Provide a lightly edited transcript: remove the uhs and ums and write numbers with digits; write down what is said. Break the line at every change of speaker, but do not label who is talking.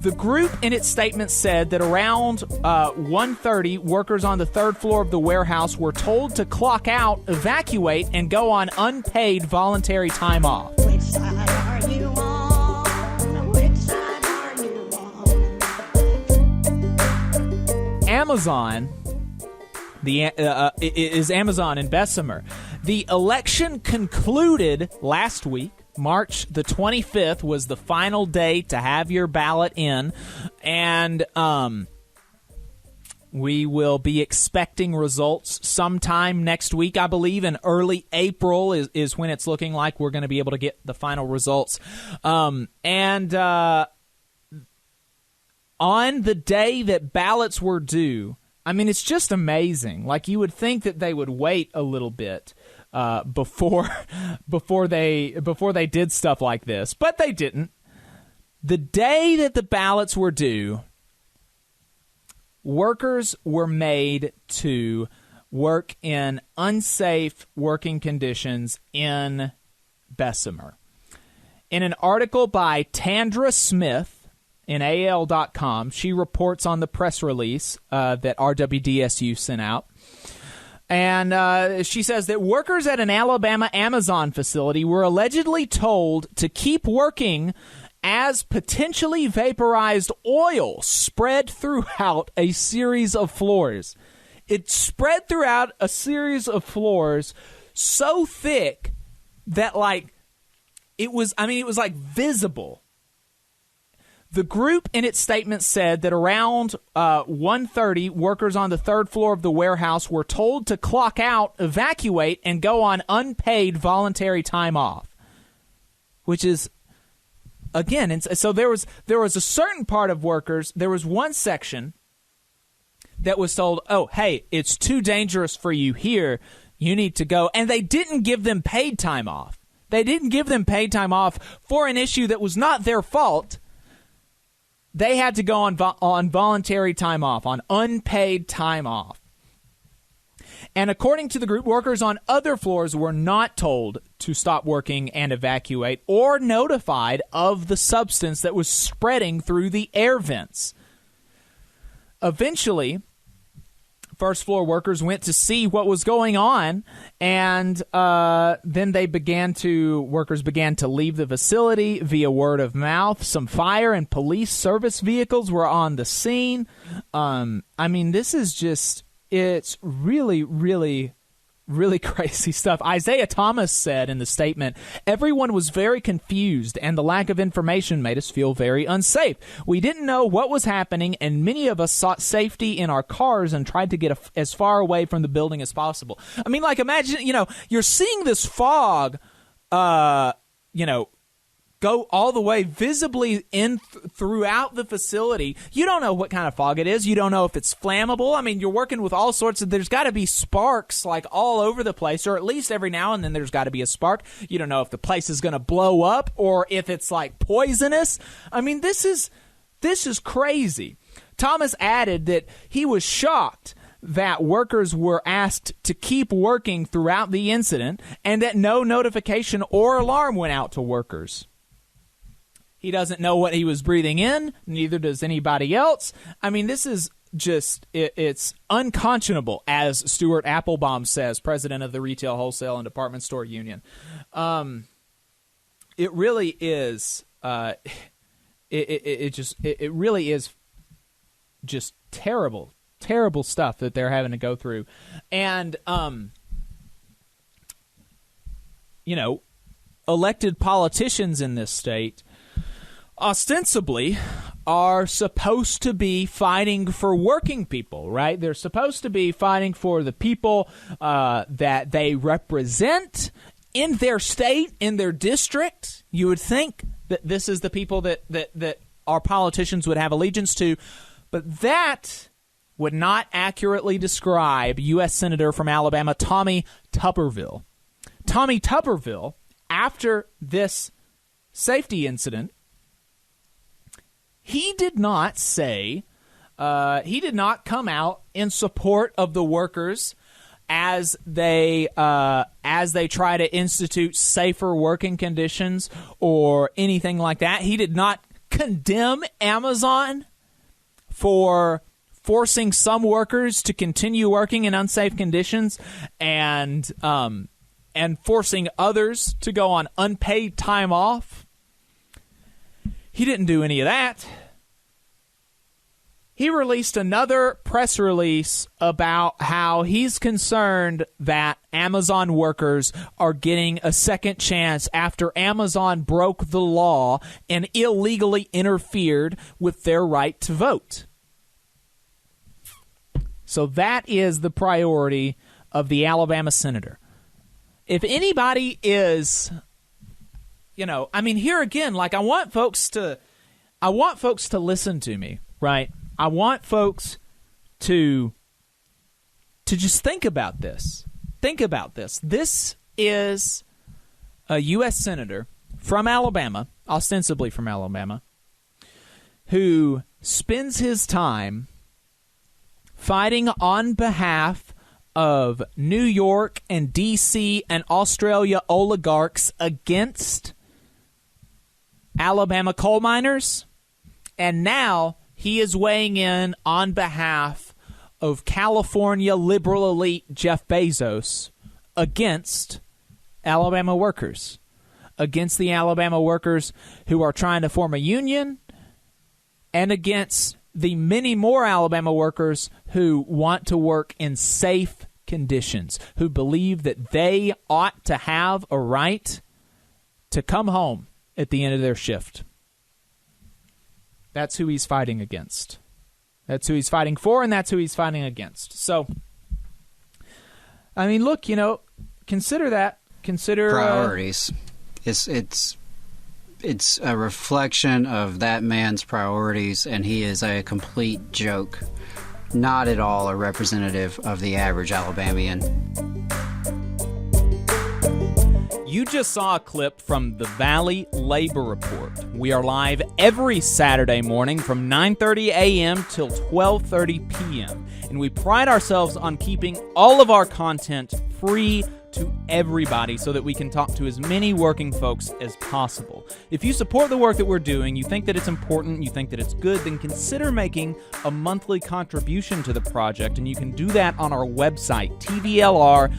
The group in its statement said that around 1:30, workers on the third floor of the warehouse were told to clock out, evacuate, and go on unpaid voluntary time off.
Which side are you on? Which side are you on?
Amazon, is Amazon in Bessemer. The election concluded last week. March the 25th was the final day to have your ballot in, and we will be expecting results sometime next week, I believe. In early April is when it's looking like we're going to be able to get the final results. On the day that ballots were due, I mean, it's just amazing. Like, you would think that they would wait a little bit before they did stuff like this, but they didn't. The day that the ballots were due, workers were made to work in unsafe working conditions in Bessemer. In an article by Tandra Smith in AL.com, she reports on the press release that RWDSU sent out. And she says that workers at an Alabama Amazon facility were allegedly told to keep working as potentially vaporized oil spread throughout a series of floors. It spread throughout a series of floors so thick that, like, it was like visible. The group in its statement said that around 1:30, workers on the third floor of the warehouse were told to clock out, evacuate, and go on unpaid voluntary time off, which is, again, so there was a certain part of workers, there was one section that was told, oh, hey, it's too dangerous for you here, you need to go, and they didn't give them paid time off. They didn't give them paid time off for an issue that was not their fault. They had to go on voluntary time off, on unpaid time off. And according to the group, workers on other floors were not told to stop working and evacuate or notified of the substance that was spreading through the air vents. Eventually, first floor workers went to see what was going on, and then workers began to leave the facility via word of mouth. Some fire and police service vehicles were on the scene. I mean, this is just, it's really, really, really crazy stuff. Isaiah Thomas said in the statement, everyone was very confused and the lack of information made us feel very unsafe. We didn't know what was happening, and many of us sought safety in our cars and tried to get as far away from the building as possible. I mean, like, imagine, you're seeing this fog, go all the way visibly in throughout the facility. You don't know what kind of fog it is. You don't know if it's flammable. I mean, you're working with all sorts of, there's got to be sparks like all over the place, or at least every now and then there's got to be a spark. You don't know if the place is going to blow up or if it's like poisonous. I mean, this is crazy. Thomas added that he was shocked that workers were asked to keep working throughout the incident and that no notification or alarm went out to workers. He doesn't know what he was breathing in. Neither does anybody else. I mean, this is just, it's unconscionable, as Stuart Applebaum says, president of the Retail, Wholesale, and Department Store Union. It really is, it really is just terrible, terrible stuff that they're having to go through. And, elected politicians in this state ostensibly are supposed to be fighting for working people, right? They're supposed to be fighting for the people that they represent in their state, in their district. You would think that this is the people that our politicians would have allegiance to, but that would not accurately describe U.S. Senator from Alabama Tommy Tuberville. Tommy Tuberville, after this safety incident, he did not say, he did not come out in support of the workers as they try to institute safer working conditions or anything like that. He did not condemn Amazon for forcing some workers to continue working in unsafe conditions and forcing others to go on unpaid time off. He didn't do any of that. He released another press release about how he's concerned that Amazon workers are getting a second chance after Amazon broke the law and illegally interfered with their right to vote. So that is the priority of the Alabama senator. If anybody is, here again, I want folks to listen to me, right? I want folks to just think about this. Think about this. This is a U.S. senator from Alabama, ostensibly from Alabama, who spends his time fighting on behalf of New York and D.C. and Australia oligarchs against Alabama coal miners, and now he is weighing in on behalf of California liberal elite Jeff Bezos against Alabama workers, against the Alabama workers who are trying to form a union, and against the many more Alabama workers who want to work in safe conditions, who believe that they ought to have a right to come home at the end of their shift. That's who he's fighting against. That's who he's fighting for, and that's who he's fighting against. So, look, consider that. Consider
priorities. It's a reflection of that man's priorities, and he is a complete joke. Not at all a representative of the average Alabamian.
You just saw a clip from the Valley Labor Report. We are live every Saturday morning from 9:30 a.m. till 12:30 p.m. And we pride ourselves on keeping all of our content free to everybody so that we can talk to as many working folks as possible. If you support the work that we're doing, you think that it's important, you think that it's good, then consider making a monthly contribution to the project, and you can do that on our website, tvlr.fm.